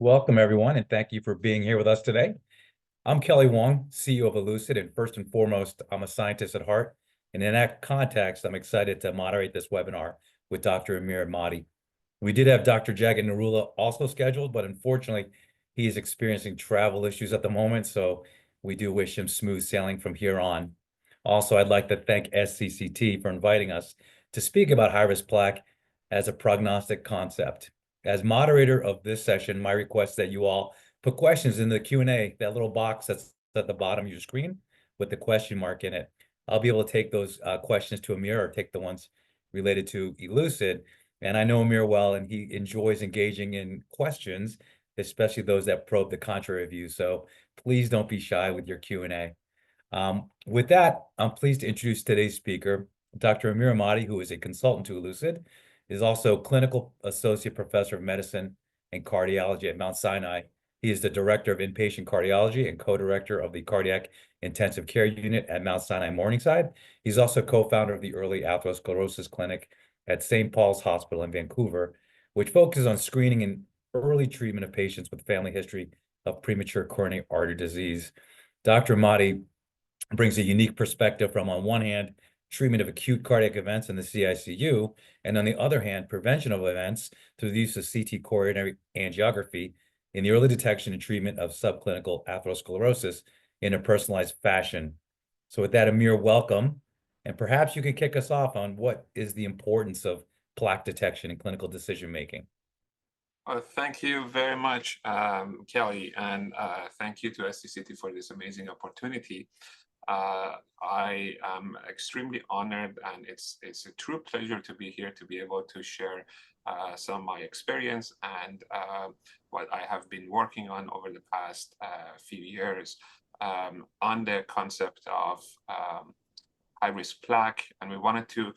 Welcome, everyone, and thank you for being here with us today. I'm Kelly Huang, CEO of Elucid, and first and foremost, I'm a scientist at heart. And in that context, I'm excited to moderate this webinar with Dr. Amir Ahmadi. We did have Dr. Jagat Narula also scheduled, but unfortunately, he is experiencing travel issues at the moment, so we do wish him smooth sailing from here on. Also, I'd like to thank FSCCT for inviting us to speak about high-risk plaque as a prognostic concept. As moderator of this session, my request that you all put questions in the Q&A, that little box that's at the bottom of your screen with the question mark in it. I'll be able to take those questions to Amir or take the ones related to Elucid. And I know Amir well, and he enjoys engaging in questions, especially those that probe the contrary view. So please don't be shy with your Q&A. With that, I'm pleased to introduce today's speaker, Dr. Amir Ahmadi, who is a consultant to Elucid, is also Clinical Associate Professor of Medicine and Cardiology at Mount Sinai. He is the Director of Inpatient Cardiology and Co-Director of the Cardiac Intensive Care Unit at Mount Sinai Morningside. He's also co-founder of the Early Atherosclerosis Clinic at St. Paul's Hospital in Vancouver, which focuses on screening and early treatment of patients with family history of premature coronary artery disease. Dr. Ahmadi brings a unique perspective from, on one hand, treatment of acute cardiac events in the CICU, and on the other hand, prevention of events through the use of CT coronary angiography in the early detection and treatment of subclinical atherosclerosis in a personalized fashion. So with that, Amir, welcome. And perhaps you could kick us off on what is the importance of plaque detection in clinical decision-making. Thank you very much, Kelly, and thank you to SCCT for this amazing opportunity. I am extremely honored, and it's a true pleasure to be here to be able to share some of my experience and what I have been working on over the past few years on the concept of high-risk plaque. And we wanted to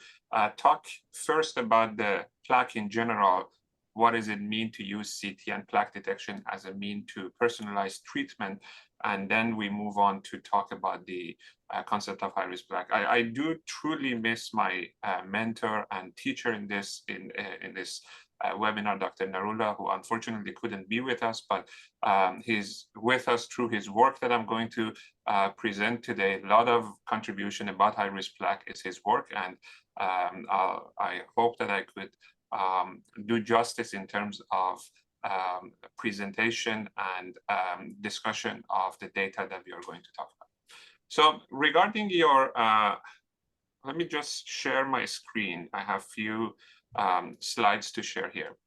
talk first about the plaque in general. What does it mean to use CT and plaque detection as a mean to personalize treatment? And then we move on to talk about the concept of high-risk plaque. I do truly miss my mentor and teacher in this webinar, Dr. Narula, who unfortunately couldn't be with us, but he's with us through his work that I'm going to present today. A lot of contribution about high-risk plaque is his work, and I hope that I could do justice in terms of presentation and discussion of the data that we are going to talk about. So regarding your, let me just share my screen. I have few slides to share here.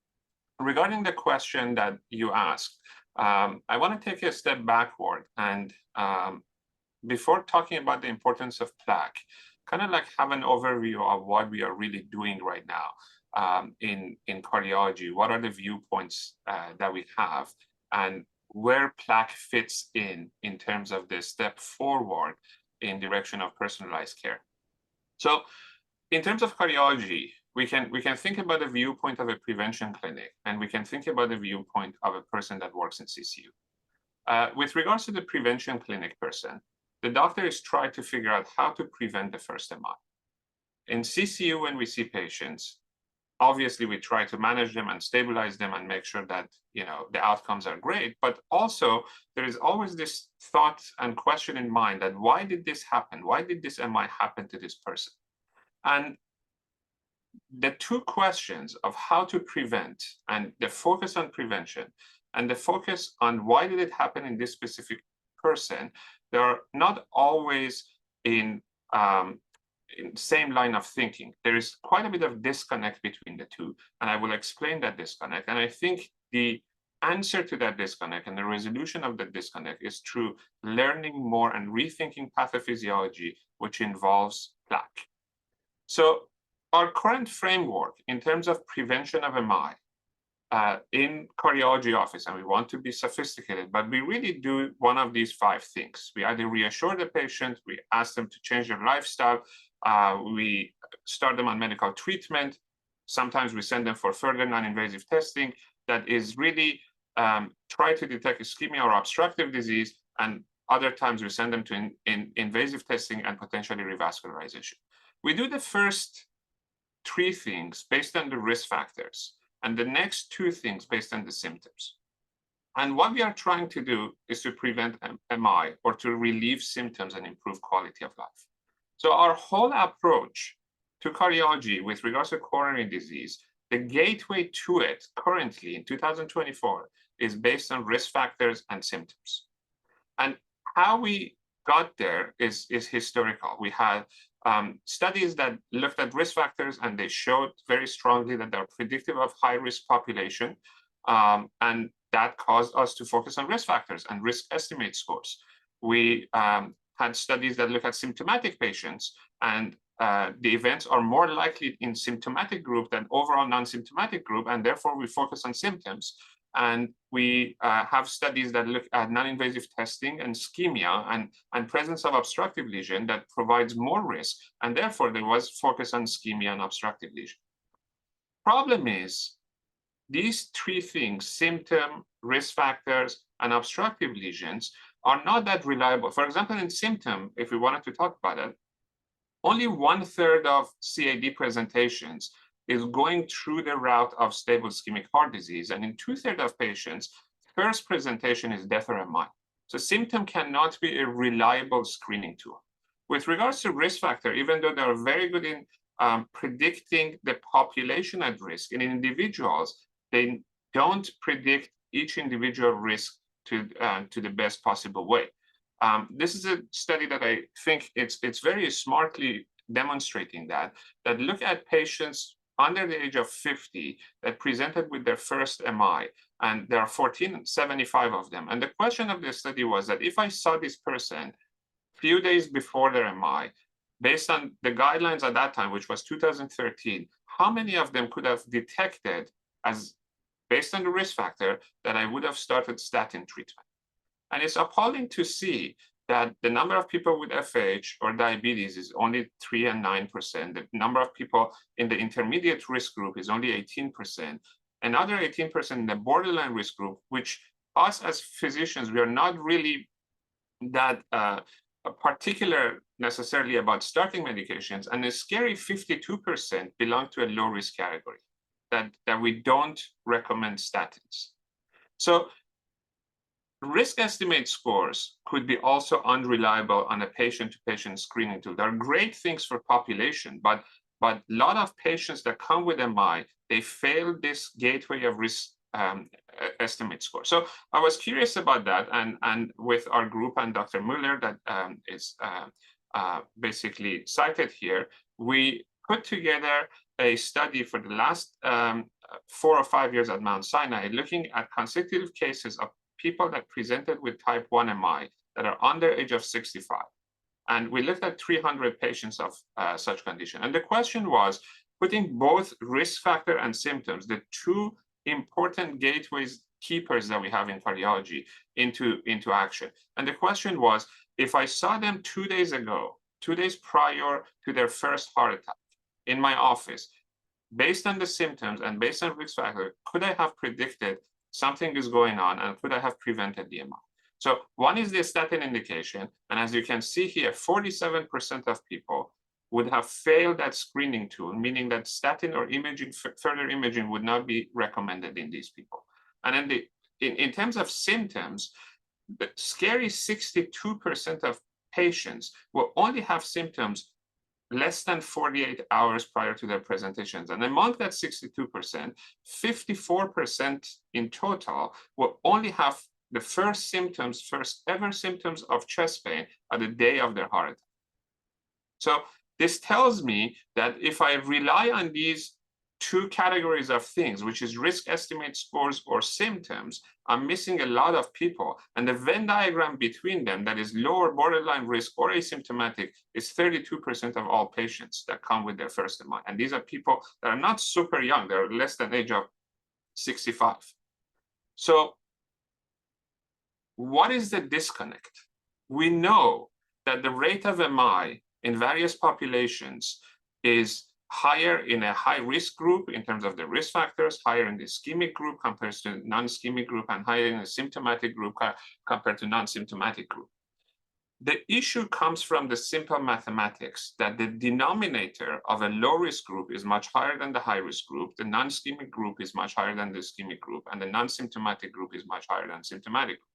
Regarding the question that you asked, I want to take a step backward and before talking about the importance of plaque, kind of like have an overview of what we are really doing right now. In cardiology, what are the viewpoints that we have, and where plaque fits in terms of the step forward in direction of personalized care. So in terms of cardiology, we can think about the viewpoint of a prevention clinic, and we can think about the viewpoint of a person that works in CCU. With regards to the prevention clinic person, the doctor is trying to figure out how to prevent the first MI. In CCU, when we see patients, obviously, we try to manage them and stabilize them and make sure that the outcomes are great. But also, there is always this thought and question in mind that why did this happen? Why did this MI happen to this person? And the two questions of how to prevent and the focus on prevention and the focus on why did it happen in this specific person, they are not always in same line of thinking. There is quite a bit of disconnect between the two, and I will explain that disconnect. And I think the answer to that disconnect and the resolution of the disconnect is through learning more and rethinking pathophysiology, which involves plaque. So our current framework in terms of prevention of MI in cardiology office, and we want to be sophisticated, but we really do one of these 5 things. We either reassure the patient, we ask them to change their lifestyle, we start them on medical treatment. Sometimes we send them for further non-invasive testing that is really try to detect ischemia or obstructive disease, and other times we send them to invasive testing and potentially revascularization. We do the first 3 things based on the risk factors, and the next 2 things based on the symptoms. And what we are trying to do is to prevent MI or to relieve symptoms and improve quality of life. So our whole approach to cardiology with regards to coronary disease, the gateway to it currently in 2024 is based on risk factors and symptoms. And how we got there is historical. We had studies that looked at risk factors, and they showed very strongly that they're predictive of high-risk population. And that caused us to focus on risk factors and risk estimate scores. We had studies that look at symptomatic patients, and the events are more likely in symptomatic group than overall non-symptomatic group, and therefore we focus on symptoms. And we have studies that look at non-invasive testing and ischemia and presence of obstructive lesion that provides more risk, and therefore there was focus on ischemia and obstructive lesion. Problem is, these three things, symptom, risk factors, and obstructive lesions, are not that reliable. For example, in symptom, if we wanted to talk about it, only 1/3 of CAD presentations is going through the route of stable ischemic heart disease. And in 2/3 of patients, first presentation is death or MI. So symptom cannot be a reliable screening tool. With regards to risk factor, even though they are very good in predicting the population at risk in individuals, they don't predict each individual risk to the best possible way. This is a study that I think it's very smartly demonstrating that look at patients under the age of 50 that presented with their first MI, and there are 1,475 of them. And the question of the study was that if I saw this person few days before their MI, based on the guidelines at that time, which was 2013, how many of them could have detected as based on the risk factor that I would have started statin treatment? And it's appalling to see that the number of people with FH or diabetes is only 3% and 9%. The number of people in the intermediate risk group is only 18%. Another 18% in the borderline risk group, which us as physicians, we are not really that particular necessarily about starting medications. And a scary 52% belong to a low risk category that we don't recommend statins. So risk estimate scores could be also unreliable on a patient-to-patient screening tool. There are great things for population, but a lot of patients that come with MI, they fail this gateway of risk estimate score. So I was curious about that, and with our group and Dr. Muller that is basically cited here, we put together a study for the last 4 or 5 years at Mount Sinai, looking at consecutive cases of people that presented with type 1 MI that are under age of 65. And we looked at 300 patients of such condition. And the question was, putting both risk factor and symptoms, the two important gateways, keepers that we have in cardiology, into action. And the question was, if I saw them 2 days ago, 2 days prior to their first heart attack in my office, based on the symptoms and based on risk factor, could I have predicted something is going on, and could I have prevented the MI? So one is the statin indication. And as you can see here, 47% of people would have failed that screening tool, meaning that statin or imaging, further imaging would not be recommended in these people. And then in terms of symptoms, the scary 62% of patients will only have symptoms less than 48 hours prior to their presentations. And among that 62%, 54% in total will only have the first ever symptoms of chest pain at the day of their heart attack. So this tells me that if I rely on these two categories of things, which is risk estimate scores or symptoms, I'm missing a lot of people. And the Venn diagram between them, that is lower borderline risk or asymptomatic, is 32% of all patients that come with their first MI. And these are people that are not super young, they're less than age of 65. So what is the disconnect? We know that the rate of MI in various populations is higher in a high-risk group in terms of the risk factors, higher in the ischemic group compared to non-ischemic group, and higher in the symptomatic group compared to non-symptomatic group. The issue comes from the simple mathematics that the denominator of a low-risk group is much higher than the high-risk group, the non-ischemic group is much higher than the ischemic group, and the non-symptomatic group is much higher than symptomatic group.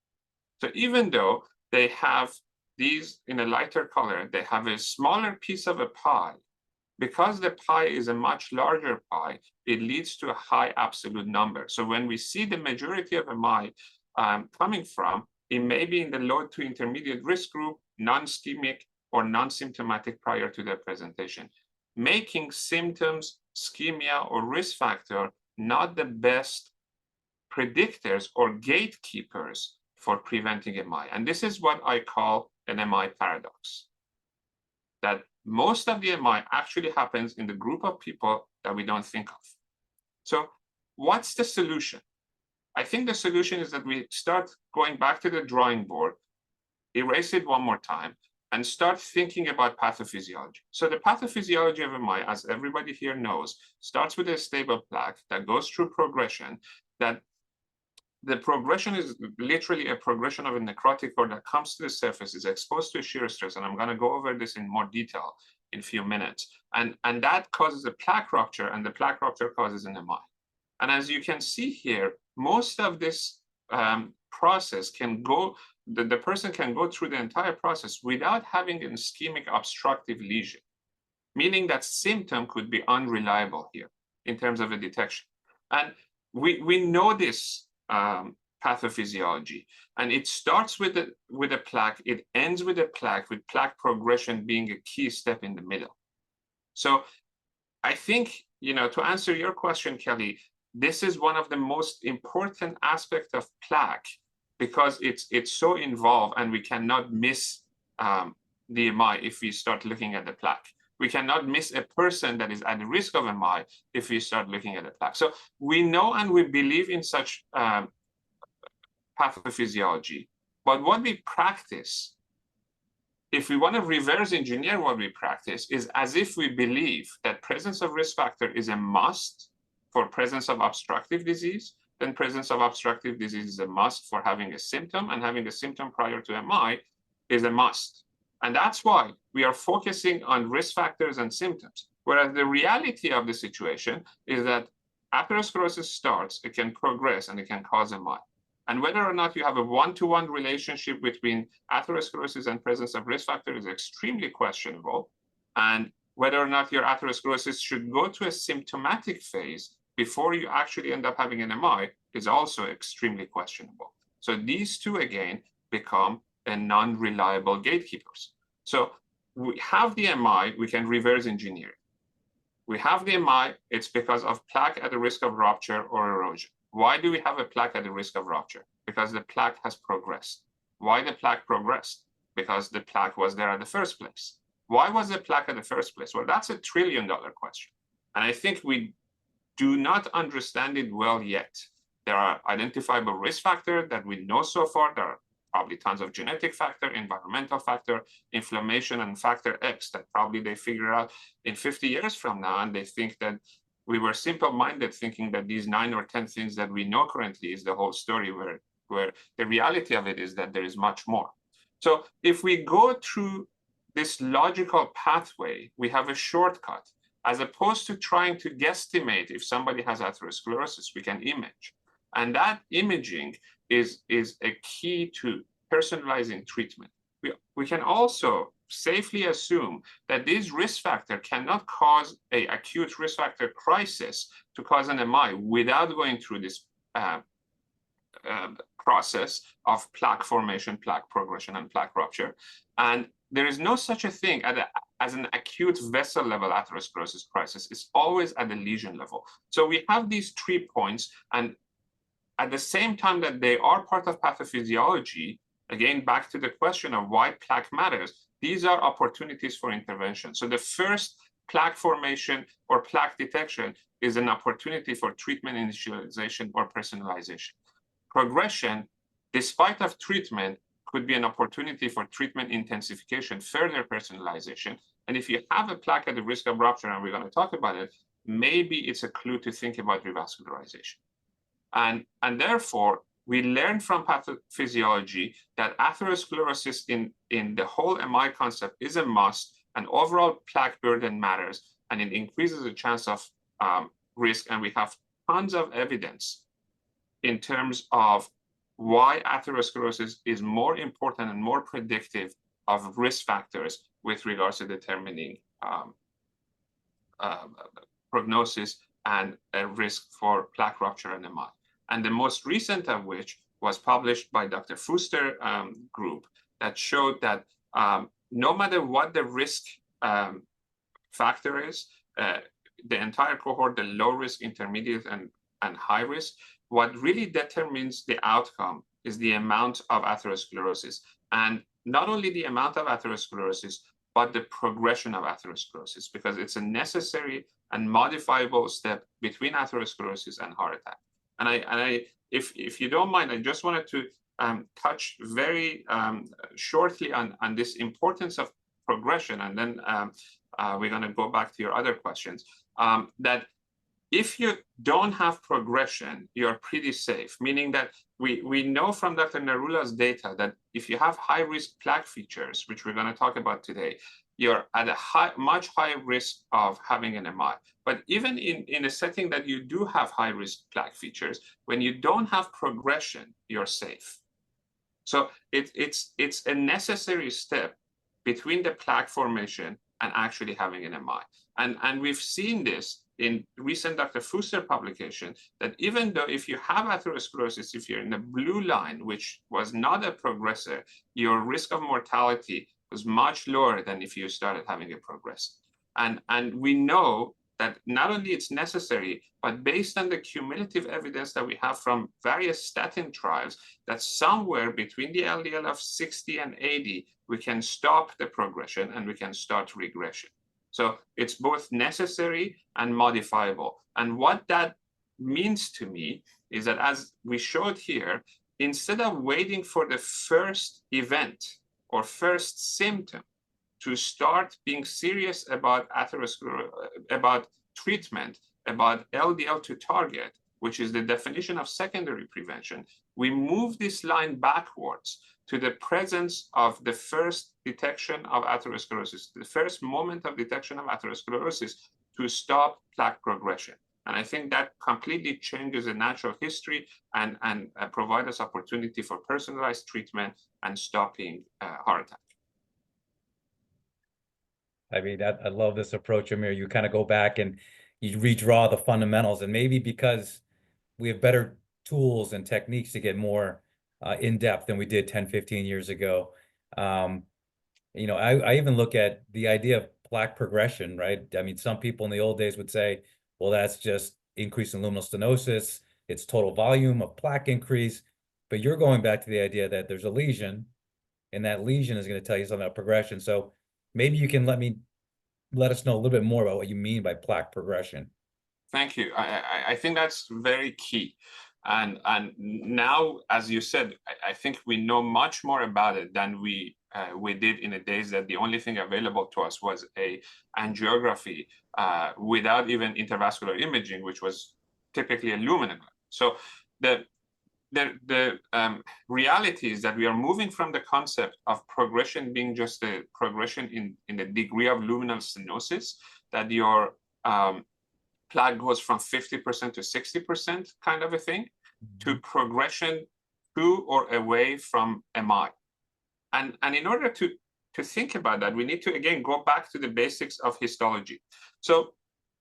So even though they have these in a lighter color, they have a smaller piece of a pie. Because the pie is a much larger pie, it leads to a high absolute number. So when we see the majority of MI coming from, it may be in the low to intermediate risk group, non-ischemic or non-symptomatic prior to their presentation, making symptoms, ischemia, or risk factor not the best predictors or gatekeepers for preventing MI. And this is what I call an MI paradox, that most of the MI actually happens in the group of people that we don't think of. So what's the solution? I think the solution is that we start going back to the drawing board, erase it one more time, and start thinking about pathophysiology. So the pathophysiology of MI, as everybody here knows, starts with a stable plaque that goes through progression, that the progression is literally a progression of a necrotic core that comes to the surface, is exposed to shear stress, and I'm going to go over this in more detail in a few minutes. And that causes a plaque rupture, and the plaque rupture causes an MI. And as you can see here, most of this process can go, the person can go through the entire process without having an ischemic obstructive lesion, meaning that symptom could be unreliable here in terms of a detection. And we know this pathophysiology, and it starts with a plaque, it ends with a plaque, with plaque progression being a key step in the middle. So I think, you know, to answer your question, Kelly, this is one of the most important aspects of plaque because it's so involved, and we cannot miss the MI if we start looking at the plaque. We cannot miss a person that is at risk of MI if we start looking at the plaque. So we know and we believe in such pathophysiology, but what we practice, if we want to reverse engineer what we practice, is as if we believe that presence of risk factor is a must for presence of obstructive disease, then presence of obstructive disease is a must for having a symptom, and having a symptom prior to MI is a must. And that's why we are focusing on risk factors and symptoms. Whereas the reality of the situation is that atherosclerosis starts, it can progress, and it can cause MI. And whether or not you have a one-to-one relationship between atherosclerosis and presence of risk factor is extremely questionable. And whether or not your atherosclerosis should go to a symptomatic phase before you actually end up having an MI is also extremely questionable. So these two, again, become a non-reliable gatekeepers. So we have the MI, we can reverse engineer it. We have the MI, it's because of plaque at the risk of rupture or erosion. Why do we have a plaque at the risk of rupture? Because the plaque has progressed. Why the plaque progressed? Because the plaque was there in the first place. Why was the plaque in the first place? Well, that's a $1 trillion question. And I think we do not understand it well yet. There are identifiable risk factors that we know so far. There are probably tons of genetic factor, environmental factor, inflammation, and factor X that probably they figure out in 50 years from now, and they think that we were simple-minded thinking that these 9 or 10 things that we know currently is the whole story, where the reality of it is that there is much more. So if we go through this logical pathway, we have a shortcut. As opposed to trying to guesstimate if somebody has atherosclerosis, we can image. And that imaging is a key to personalizing treatment. We can also safely assume that these risk factors cannot cause an acute risk factor crisis to cause an MI without going through this process of plaque formation, plaque progression, and plaque rupture. And there is no such a thing as an acute vessel level atherosclerosis crisis. It's always at the lesion level. So we have these 3 points, and at the same time that they are part of pathophysiology, again, back to the question of why plaque matters, these are opportunities for intervention. So the first plaque formation or plaque detection is an opportunity for treatment initialization or personalization. Progression, despite of treatment, could be an opportunity for treatment intensification, further personalization. And if you have a plaque at the risk of rupture, and we're going to talk about it, maybe it's a clue to think about revascularization. And therefore, we learned from pathophysiology that atherosclerosis in the whole MI concept is a must, and overall plaque burden matters, and it increases the chance of risk. And we have tons of evidence in terms of why atherosclerosis is more important and more predictive of risk factors with regards to determining prognosis and a risk for plaque rupture and MI. And the most recent of which was published by Dr. Fuster group that showed that no matter what the risk factor is, the entire cohort, the low risk, intermediate, and high risk, what really determines the outcome is the amount of atherosclerosis. And not only the amount of atherosclerosis, but the progression of atherosclerosis, because it's a necessary and modifiable step between atherosclerosis and heart attack. And if you don't mind, I just wanted to touch very shortly on this importance of progression, and then we're going to go back to your other questions. That if you don't have progression, you're pretty safe, meaning that we know from Dr. Narula's data that if you have high-risk plaque features, which we're going to talk about today, you're at a much higher risk of having an MI. But even in a setting that you do have high-risk plaque features, when you don't have progression, you're safe. So it's a necessary step between the plaque formation and actually having an MI. And we've seen this in recent Dr. Fuster publication, that even though if you have atherosclerosis, if you're in the blue line, which was not a progressor, your risk of mortality was much lower than if you started having a progressor. And we know that not only it's necessary, but based on the cumulative evidence that we have from various statin trials, that somewhere between the LDL of 60 and 80, we can stop the progression and we can start regression. So it's both necessary and modifiable. And what that means to me is that, as we showed here, instead of waiting for the first event or first symptom to start being serious about atherosclerosis, about treatment, about LDL to target, which is the definition of secondary prevention, we move this line backwards to the presence of the first detection of atherosclerosis, the first moment of detection of atherosclerosis, to stop plaque progression. And I think that completely changes the natural history and provides us opportunity for personalized treatment and stopping heart attack. I mean, I love this approach, Amir. You kind of go back and you redraw the fundamentals, and maybe because we have better tools and techniques to get more in depth than we did 10, 15 years ago. You know, I even look at the idea of plaque progression, right? I mean, some people in the old days would say, well, that's just increase in luminal stenosis, it's total volume of plaque increase. But you're going back to the idea that there's a lesion, and that lesion is going to tell you something about progression. So maybe you can let us know a little bit more about what you mean by plaque progression. Thank you. I think that's very key. And now, as you said, I think we know much more about it than we did in the days that the only thing available to us was a angiography without even intravascular imaging, which was typically a luminograph. So the reality is that we are moving from the concept of progression being just a progression in the degree of luminal stenosis, that your plaque goes from 50% to 60% kind of a thing, to progression to or away from MI. And in order to think about that, we need to, again, go back to the basics of histology. So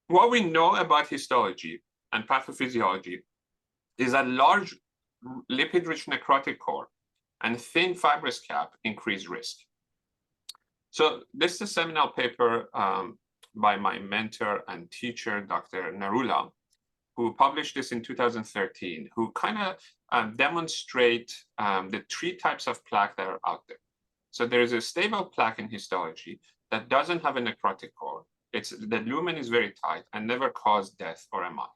what we know about histology and pathophysiology is that large lipid-rich necrotic core and thin fibrous cap increase risk. So this is a seminal paper by my mentor and teacher, Dr. Narula, who published this in 2013, who kind of demonstrate the three types of plaque that are out there. So there is a stable plaque in histology that doesn't have a necrotic core. The lumen is very tight and never cause death or MI.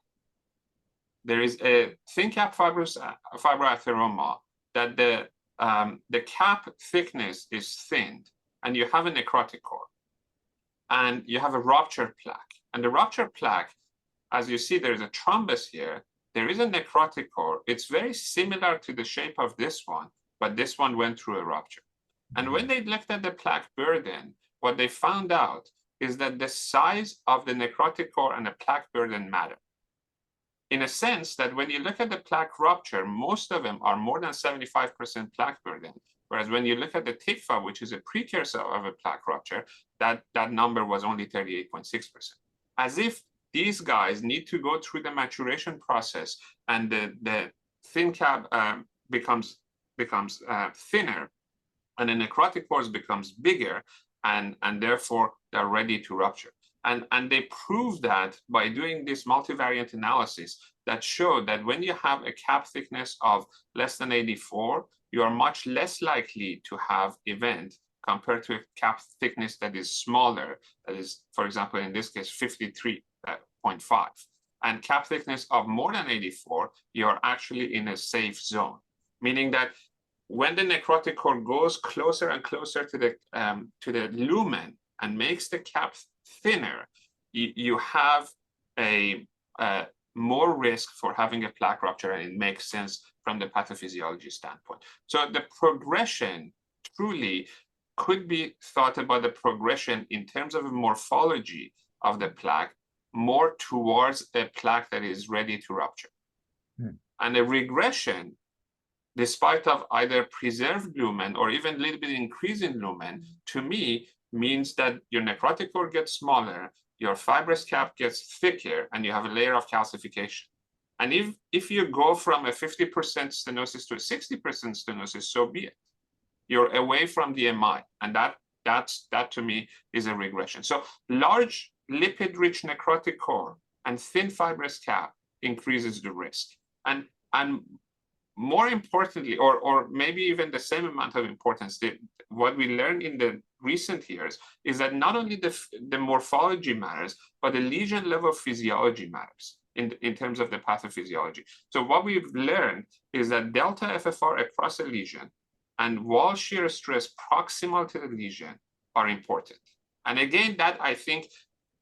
There is a thin cap fibroatheroma that the cap thickness is thinned, and you have a necrotic core. And you have a ruptured plaque. And the ruptured plaque, as you see, there's a thrombus here there is a necrotic core. It's very similar to the shape of this one, but this one went through a rupture. And when they looked at the plaque burden, what they found out is that the size of the necrotic core and the plaque burden matter. In a sense that when you look at the plaque rupture, most of them are more than 75% plaque burden. Whereas when you look at the TICFA, which is a precursor of a plaque rupture, that number was only 38.6%. As if these guys need to go through the maturation process and the thin cap becomes thinner and the necrotic pores becomes bigger, and therefore they're ready to rupture. And they proved that by doing this multivariate analysis that showed that when you have a cap thickness of less than 84, you are much less likely to have event compared to a cap thickness that is smaller, that is, for example, in this case, 53.5. And cap thickness of more than 84, you're actually in a safe zone, meaning that when the necrotic core goes closer and closer to the lumen and makes the cap thinner, you have a more risk for having a plaque rupture, and it makes sense from the pathophysiology standpoint. So the progression truly could be thought about the progression in terms of a morphology of the plaque more towards a plaque that is ready to rupture. And a regression, despite of either preserved lumen or even a little bit increase in lumen, to me means that your necrotic core gets smaller, your fibrous cap gets thicker, and you have a layer of calcification. And if you go from a 50% stenosis to a 60% stenosis, so be it. You're away from the MI, and that to me is a regression. So large lipid-rich necrotic core and thin fibrous cap increases the risk. And more importantly, or maybe even the same amount of importance, what we learned in the recent years is that not only the morphology matters, but the lesion level physiology matters in terms of the pathophysiology. So what we've learned is that delta FFR across a lesion and wall shear stress proximal to the lesion are important. And again, that I think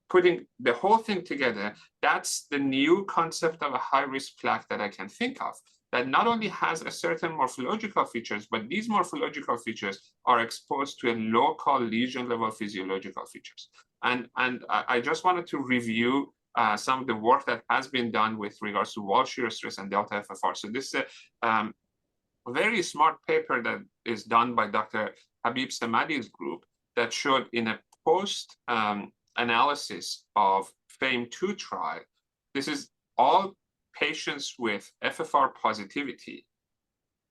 putting the whole thing together, that's the new concept of a high-risk plaque that I can think of, that not only has a certain morphological features, but these morphological features are exposed to a local lesion level physiological features. And I just wanted to review some of the work that has been done with regards to wall shear stress and delta FFR. So this is a very smart paper that is done by Dr. Habib Samadi's group that showed in a post analysis of FAME2 trial, this is all patients with FFR positivity.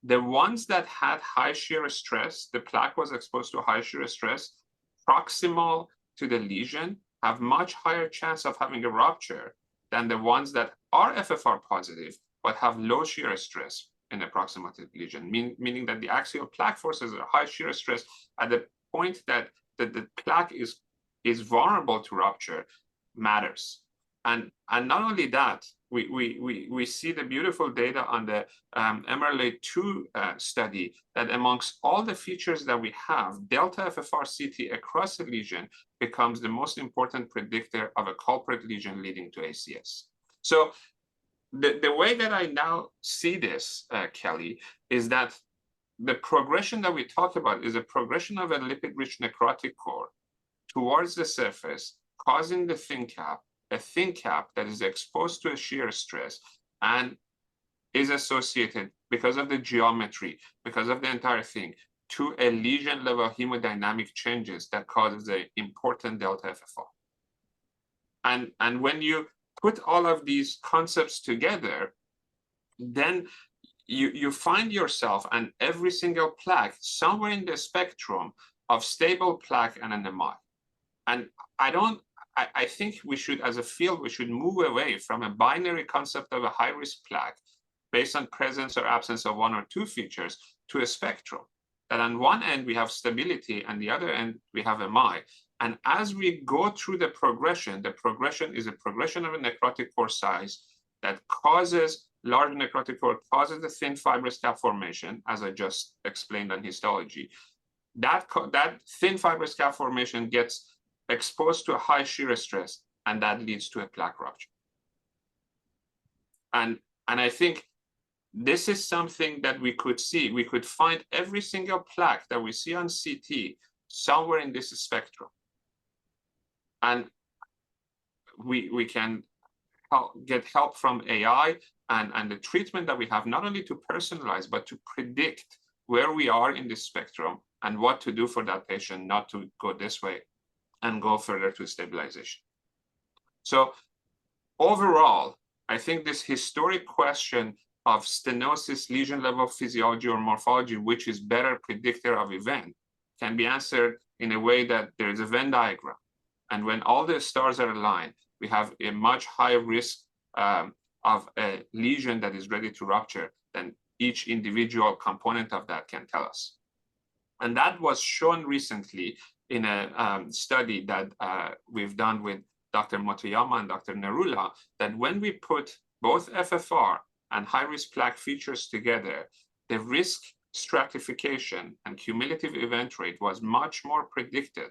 The ones that had high shear stress, the plaque was exposed to high shear stress, proximal to the lesion, have much higher chance of having a rupture than the ones that are FFR positive, but have low shear stress in the proximal to the lesion, meaning that the axial plaque forces are high shear stress at the point that the plaque is vulnerable to rupture matters. And not only that, we see the beautiful data on the MRLA2 study that amongst all the features that we have, delta FFR CT across a lesion becomes the most important predictor of a culprit lesion leading to ACS. So the way that I now see this, Kelly, is that the progression that we talk about is a progression of a lipid-rich necrotic core towards the surface, causing the thin cap, a thin cap that is exposed to a shear stress and is associated, because of the geometry, because of the entire thing, to a lesion level hemodynamic changes that causes an important delta FFR. And when you put all of these concepts together, then you find yourself and every single plaque somewhere in the spectrum of stable plaque and an MI. And I think we should, as a field, we should move away from a binary concept of a high-risk plaque based on presence or absence of one or two features to a spectrum. That on one end, we have stability, and the other end, we have MI. And as we go through the progression is a progression of a necrotic core size that causes large necrotic core, causes the thin fibrous cap formation, as I just explained on histology. That thin fibrous cap formation gets exposed to a high shear stress, and that leads to a plaque rupture. And And I think this is something that we could see. We could find every single plaque that we see on CT somewhere in this spectrum. And we can get help from AI and the treatment that we have, not only to personalize, but to predict where we are in this spectrum and what to do for that patient, not to go this way and go further to stabilization. So overall, I think this historic question of stenosis, lesion level physiology or morphology, which is better predictor of event, can be answered in a way that there is a Venn diagram. And when all the stars are aligned, we have a much higher risk of a lesion that is ready to rupture than each individual component of that can tell us. And that was shown recently in a study that we've done with Dr. Motoyama and Dr. Nerula, that when we put both FFR and high-risk plaque features together, the risk stratification and cumulative event rate was much more predicted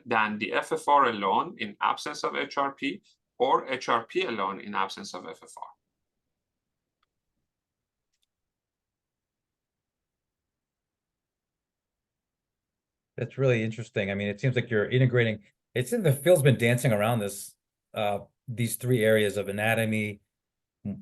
than the FFR alone in absence of HRP or HRP alone in absence of FFR. That's really interesting. I mean, it seems like you're integrating. It's in the field's been dancing around this, these three areas of anatomy,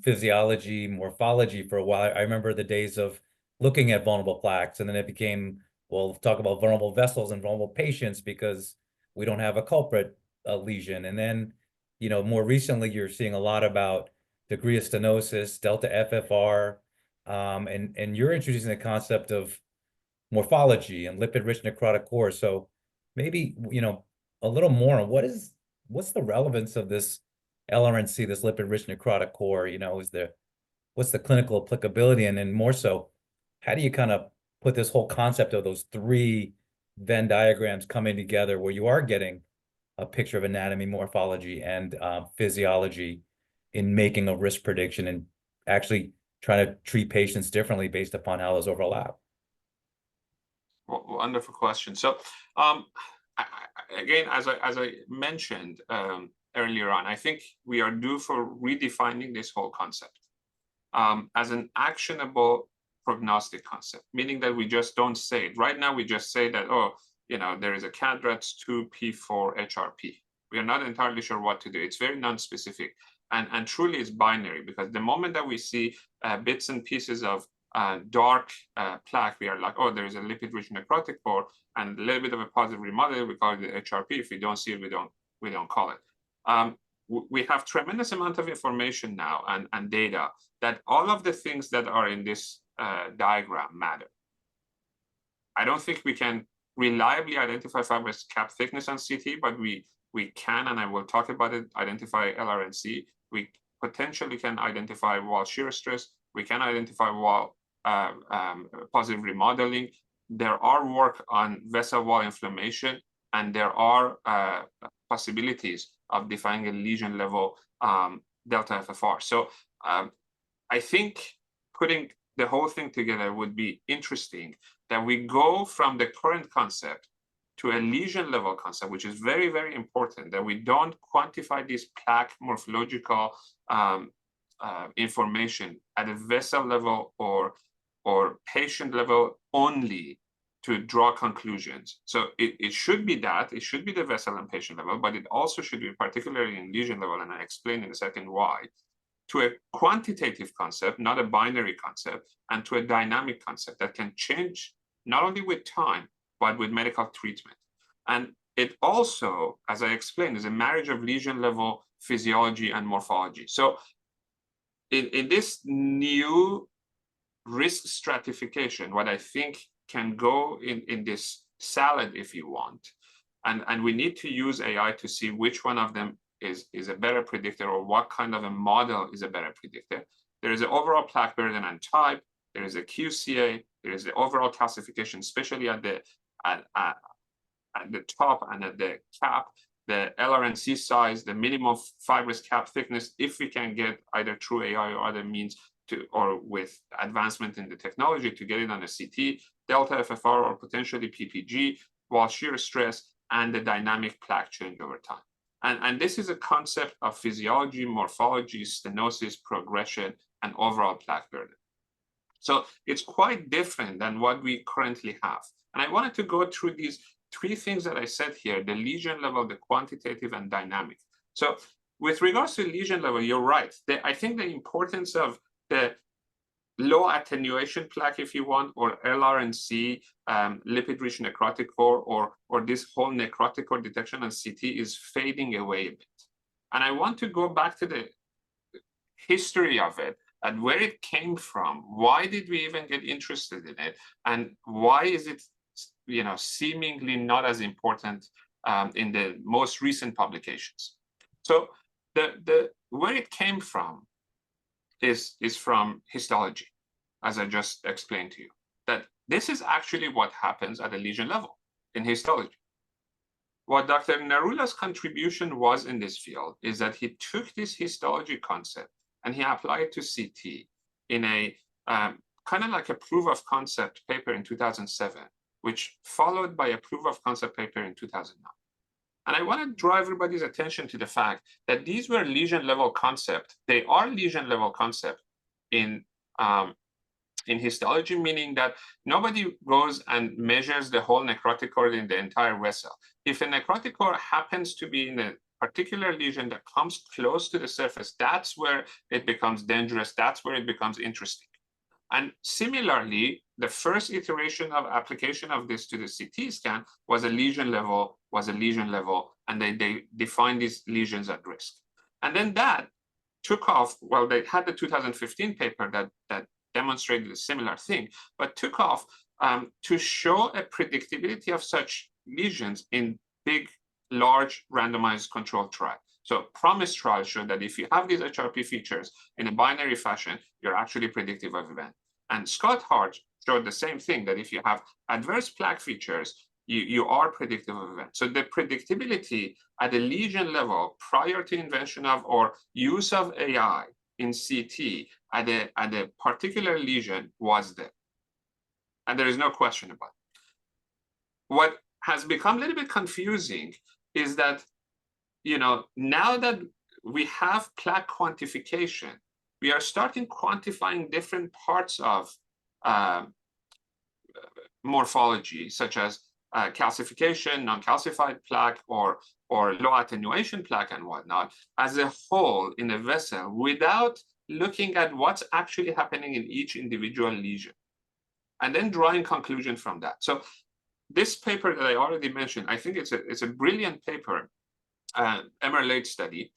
physiology, morphology for a while. I remember the days of looking at vulnerable plaques, and then it became, we'll talk about vulnerable vessels and vulnerable patients because we don't have a culprit lesion. And then, you know, more recently, you're seeing a lot about degree of stenosis, delta FFR, and you're introducing the concept of morphology and lipid-rich necrotic core. So maybe, you know, a little more on what's the relevance of this LRNC, this lipid-rich necrotic core? You know, what's the clinical applicability? And then more so, how do you kind of put this whole concept of those three Venn diagrams coming together where you are getting a picture of anatomy, morphology, and physiology in making a risk prediction and actually trying to treat patients differently based upon how those overlap? Wonderful question. So again, as I mentioned earlier on, I think we are due for redefining this whole concept as an actionable prognostic concept, meaning that we just don't say it. Right now, we just say that, oh, you know, there is a KDRATS 2P4 HRP. We are not entirely sure what to do. It's very non-specific. And truly it's binary, because the moment that we see bits and pieces of dark plaque, we are like, oh, there is a lipid-rich necrotic core and a little bit of a positive remodeling, we call it the HRP. If we don't see it, we don't call it. We have tremendous amount of information now and data that all of the things that are in this diagram matter. I don't think we can reliably identify fibrous cap thickness on CT, but we can, and I will talk about it, identify LRNC. We potentially can identify wall shear stress. We can identify wall positive remodeling. There are work on vessel wall inflammation, and there are possibilities of defining a lesion level delta FFR. So I think putting the whole thing together would be interesting, that we go from the current concept to a lesion level concept, which is very, very important, that we don't quantify this plaque morphological information at a vessel level or patient level only to draw conclusions. So it should be that, it should be the vessel and patient level, but it also should be particularly in lesion level, and I explain in a second why, to a quantitative concept, not a binary concept, and to a dynamic concept that can change not only with time, but with medical treatment. And it also, as I explained, is a marriage of lesion level physiology and morphology. So in this new risk stratification, what I think can go in this salad, if you want, and we need to use AI to see which one of them is a better predictor, or what kind of a model is a better predictor. There is an overall plaque burden and type. There is a QCA. There is the overall calcification, especially at the top and at the cap, the LRNC size, the minimum fibrous cap thickness, if we can get either through AI or other means to, or with advancement in the technology to get it on a CT, delta FFR or potentially PPG, wall shear stress, and the dynamic plaque change over time. And this is a concept of physiology, morphology, stenosis, progression and overall plaque burden. So it's quite different than what we currently have. And I wanted to go through these three things that I said here, the lesion level, the quantitative, and dynamic. So with regards to lesion level, you're right. I think the importance of the low attenuation plaque, if you want, or LRNC, lipid-rich necrotic core, or this whole necrotic core detection on CT is fading away a bit. And I want to go back to the history of it and where it came from. Why did we even get interested in it? And why is it, seemingly not as important in the most recent publications? So where it came from is from histology, as I just explained to you, that this is actually what happens at a lesion level in histology. What Dr. Narula's contribution was in this field is that he took this histology concept and he applied it to CT in a kind of like a proof of concept paper in 2007, which followed by a proof of concept paper in 2009. And I want to draw everybody's attention to the fact that these were lesion level concept. They are lesion level concept in histology, meaning that nobody goes and measures the whole necrotic core in the entire vessel. If a necrotic core happens to be in a particular lesion that comes close to the surface, that's where it becomes dangerous. That's where it becomes interesting. And similarly, the first iteration of application of this to the CT scan was a lesion level, and they defined these lesions at risk. And then that took off. Well, they had the 2015 paper that demonstrated a similar thing, but took off to show a predictability of such lesions in big, large randomized controlled trial. So PROMISE trial showed that if you have these HRP features in a binary fashion, you're actually predictive of event. And Scott Hart showed the same thing, that if you have adverse plaque features, you are predictive of event. So the predictability at the lesion level prior to invention of or use of AI in CT at a particular lesion was there. And there is no question about it. What has become a little bit confusing is that, now that we have plaque quantification, we are starting quantifying different parts of morphology, such as calcification, non-calcified plaque, or low attenuation plaque and whatnot, as a whole in a vessel without looking at what's actually happening in each individual lesion, and then drawing conclusion from that. So this paper that I already mentioned, I think it's a brilliant paper, Amir study,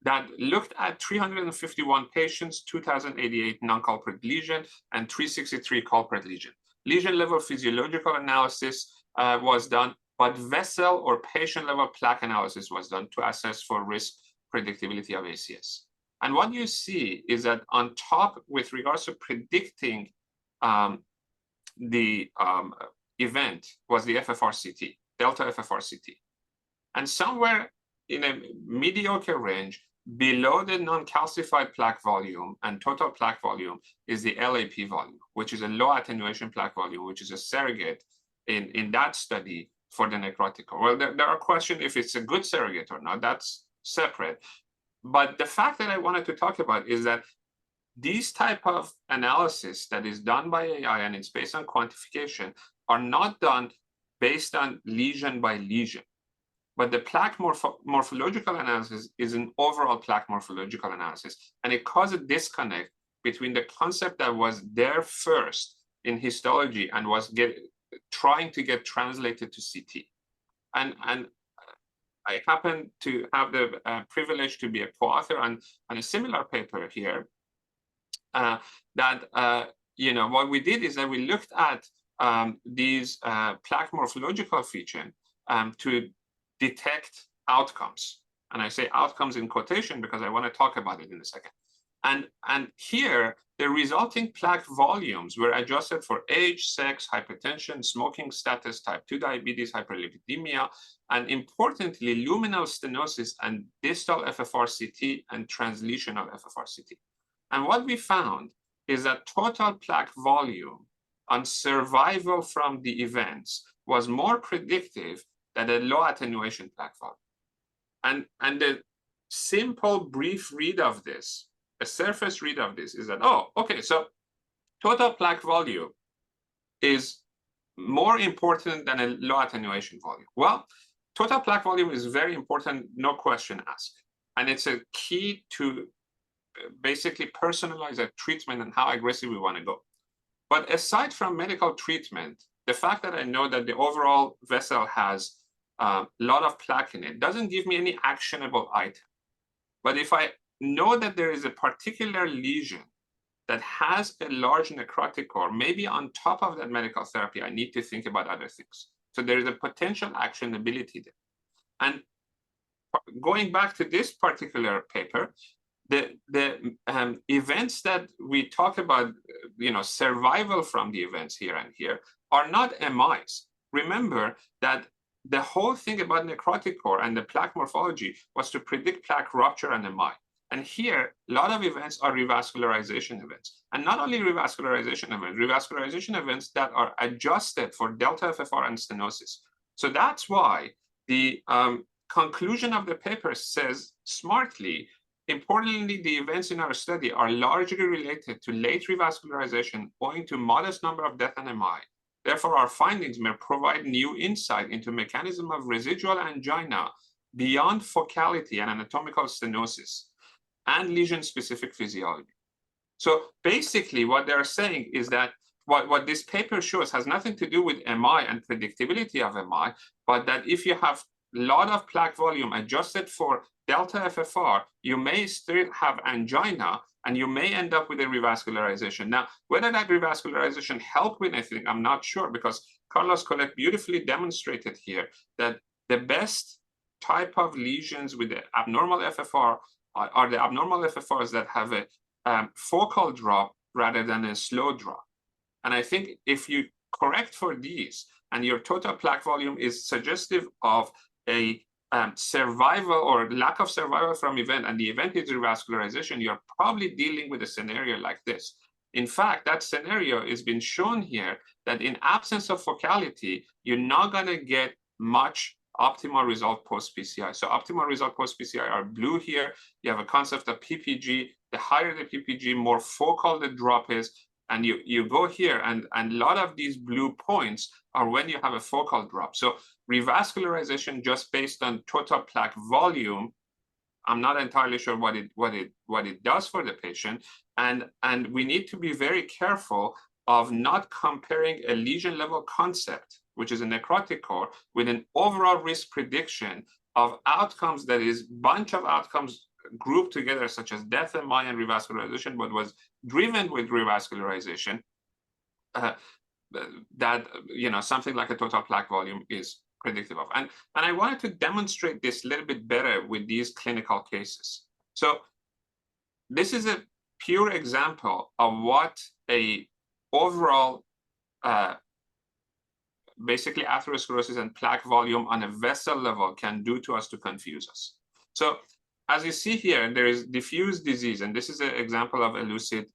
that looked at 351 patients, 2,088 non-culprit lesion, and 363 culprit lesion. Lesion level physiological analysis was done, but vessel or patient level plaque analysis was done to assess for risk predictability of ACS. And what you see is that on top, with regards to predicting the event, was the FFRCT, delta FFRCT. And somewhere in a mediocre range, below the non-calcified plaque volume and total plaque volume is the LAP volume, which is a low attenuation plaque volume, which is a surrogate in that study for the necrotic core. Well, there are questions if it's a good surrogate or not. That's separate. But the fact that I wanted to talk about is that these type of analysis that is done by AI and it's based on quantification are not done based on lesion by lesion. But the plaque morphological analysis is an overall plaque morphological analysis. And it caused a disconnect between the concept that was there first in histology and was trying to get translated to CT. And I happen to have the privilege to be a co-author on a similar paper here what we did is that we looked at these plaque morphological features to detect outcomes. And I say outcomes in quotation because I want to talk about it in a second. And here, the resulting plaque volumes were adjusted for age, sex, hypertension, smoking status, type 2 diabetes, hyperlipidemia, and importantly, luminal stenosis and distal FFRCT and translesional FFRCT. And what we found is that total plaque volume on survival from the events was more predictive than a low attenuation plaque volume. And the simple brief read of this, a surface read of this is that, oh, okay, so total plaque volume is more important than a low attenuation volume. Well, total plaque volume is very important, no question asked. And it's a key to basically personalize a treatment and how aggressive we want to go. But aside from medical treatment, the fact that I know that the overall vessel has a lot of plaque in it doesn't give me any actionable item. But if I know that there is a particular lesion that has a large necrotic core, maybe on top of that medical therapy, I need to think about other things. So there is a potential actionability there. And going back to this particular paper, the events that we talk about, survival from the events here and here are not MIs. Remember that the whole thing about necrotic core and the plaque morphology was to predict plaque rupture and MI. And here, a lot of events are revascularization events. And not only revascularization events that are adjusted for delta FFR and stenosis. So that's why the conclusion of the paper says smartly, importantly, the events in our study are largely related to late revascularization owing to modest number of death and MI. Therefore, our findings may provide new insight into mechanism of residual angina beyond focality and anatomical stenosis and lesion-specific physiology. So basically, what they're saying is that what this paper shows has nothing to do with MI and predictability of MI, but that if you have a lot of plaque volume adjusted for delta FFR, you may still have angina, and you may end up with a revascularization. Now, whether that revascularization helped with anything, I'm not sure, because Carlos Collet beautifully demonstrated here that the best type of lesions with the abnormal FFR are the abnormal FFRs that have a focal drop rather than a slow drop. And I think if you correct for these and your total plaque volume is suggestive of a survival or lack of survival from event, and the event is revascularization, you're probably dealing with a scenario like this. In fact, that scenario has been shown here that in absence of focality, you're not going to get much optimal result post-PCI. So optimal result post-PCI are blue here. You have a concept of PPG. The higher the PPG, more focal the drop is. And you go here, and a lot of these blue points are when you have a focal drop. So revascularization just based on total plaque volume, I'm not entirely sure what it does for the patient. And we need to be very careful of not comparing a lesion level concept, which is a necrotic core, with an overall risk prediction of outcomes that is bunch of outcomes grouped together, such as death, MI, and revascularization, but was driven with revascularization, that something like a total plaque volume is predictive of. And I wanted to demonstrate this a little bit better with these clinical cases. So this is a pure example of what a overall basically atherosclerosis and plaque volume on a vessel level can do to us to confuse us. So as you see here, there is diffuse disease, and this is an example of Elucid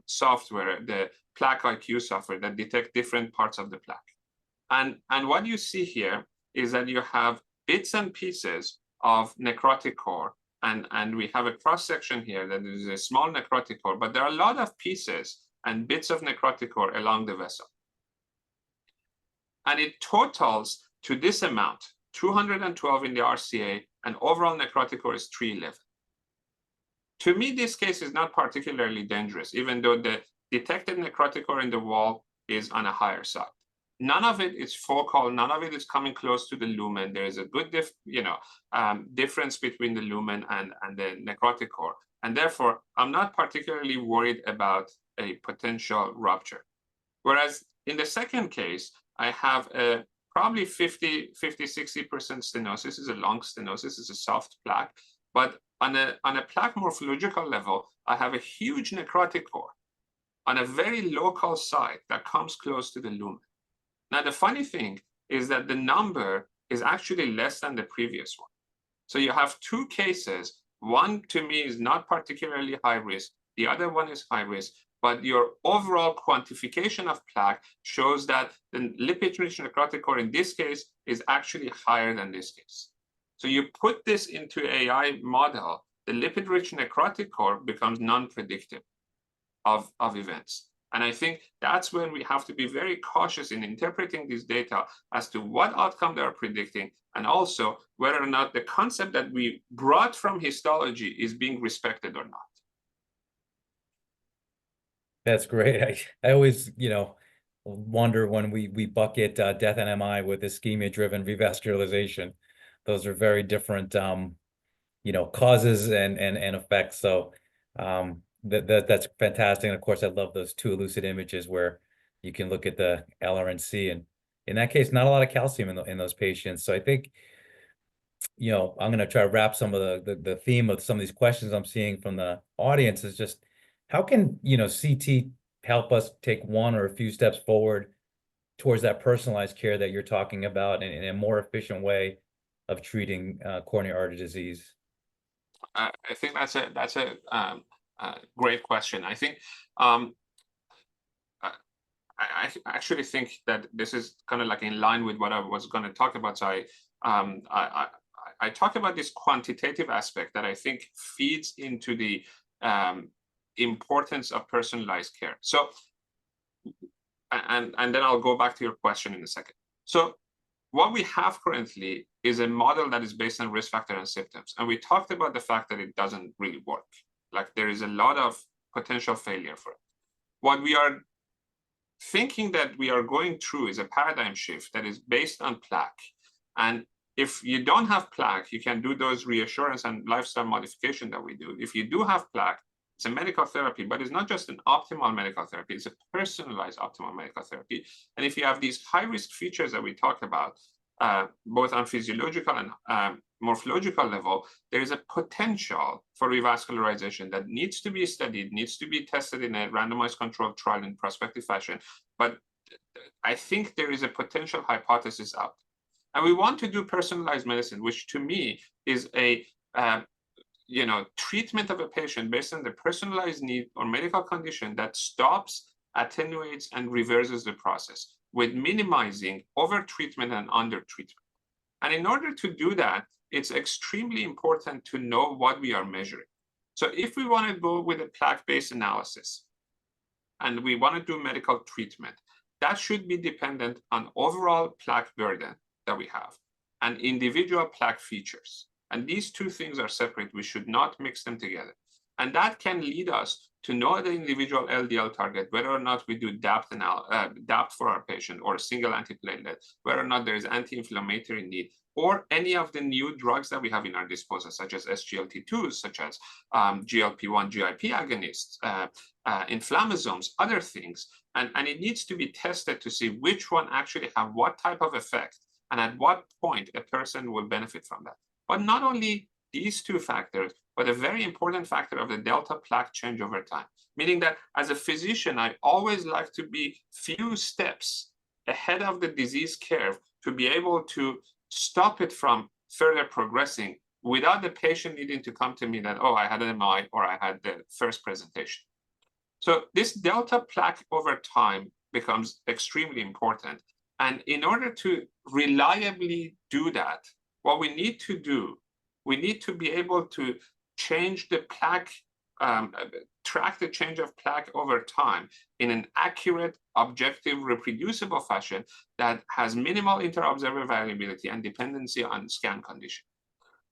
software, the Plaque IQ software that detect different parts of the plaque. And what you see here is that you have bits and pieces of necrotic core, and we have a cross-section here that is a small necrotic core, but there are a lot of pieces and bits of necrotic core along the vessel. And it totals to this amount, 212 in the RCA, and overall necrotic core is 311. To me, this case is not particularly dangerous, even though the detected necrotic core in the wall is on a higher side. None of it is focal, none of it is coming close to the lumen. There is a good difference between the lumen and the necrotic core. And therefore, I'm not particularly worried about a potential rupture. Whereas in the second case, I have a probably 50, 60% stenosis. Is a long stenosis, is a soft plaque. But on a plaque morphological level, I have a huge necrotic core on a very local site that comes close to the lumen. Now, the funny thing is that the number is actually less than the previous one. So you have two cases. One, to me, is not particularly high risk. The other one is high risk. But your overall quantification of plaque shows that the lipid-rich necrotic core in this case is actually higher than this case. So you put this into AI model, the lipid-rich necrotic core becomes non-predictive of events. And I think that's when we have to be very cautious in interpreting these data as to what outcome they are predicting, and also whether or not the concept that we brought from histology is being respected or not. That's great. I always, wonder when we bucket death and MI with ischemia-driven revascularization. Those are very different, causes and effects. So that's fantastic. And of course, I love those two Elucid images where you can look at the LRNC, and in that case, not a lot of calcium in those patients. So I think, I'm going to try to wrap some of the theme of some of these questions I'm seeing from the audience is just how can, CT help us take one or a few steps forward towards that personalized care that you're talking about in a more efficient way of treating coronary artery disease? I think that's a great question. I think I actually think that this is kind of like in line with what I was going to talk about. So I talk about this quantitative aspect that I think feeds into the importance of personalized care. So, and then I'll go back to your question in a second. So what we have currently is a model that is based on risk factor and symptoms. And we talked about the fact that it doesn't really work. Like there is a lot of potential failure for it. What we are thinking that we are going through is a paradigm shift that is based on plaque. And if you don't have plaque, you can do those reassurance and lifestyle modification that we do. If you do have plaque, it's a medical therapy, but it's not just an optimal medical therapy, it's a personalized optimal medical therapy. And if you have these high-risk features that we talked about, both on physiological and morphological level, there is a potential for revascularization that needs to be studied, needs to be tested in a randomized controlled trial in prospective fashion. But I think there is a potential hypothesis out. And we want to do personalized medicine, which to me is a treatment of a patient based on the personalized need or medical condition that stops, attenuates, and reverses the process with minimizing over-treatment and under-treatment. And in order to do that, it's extremely important to know what we are measuring. So if we want to go with a plaque-based analysis and we want to do medical treatment, that should be dependent on overall plaque burden that we have and individual plaque features. And these two things are separate. We should not mix them together. And that can lead us to know the individual LDL target, whether or not we do DAPT for our patient or a single antiplatelet, whether or not there is anti-inflammatory need, or any of the new drugs that we have in our disposal, such as SGLT2s, such as GLP-1, GIP agonists, inflammasomes, other things. And it needs to be tested to see which one actually have what type of effect and at what point a person will benefit from that. But not only these two factors, but a very important factor of the delta plaque change over time, meaning that as a physician, I always like to be few steps ahead of the disease curve to be able to stop it from further progressing without the patient needing to come to me that, oh, I had an MI or I had the first presentation. So this delta plaque over time becomes extremely important. And in order to reliably do that, what we need to do, we need to be able to change the plaque, track the change of plaque over time in an accurate, objective, reproducible fashion that has minimal inter-observer variability and dependency on scan condition.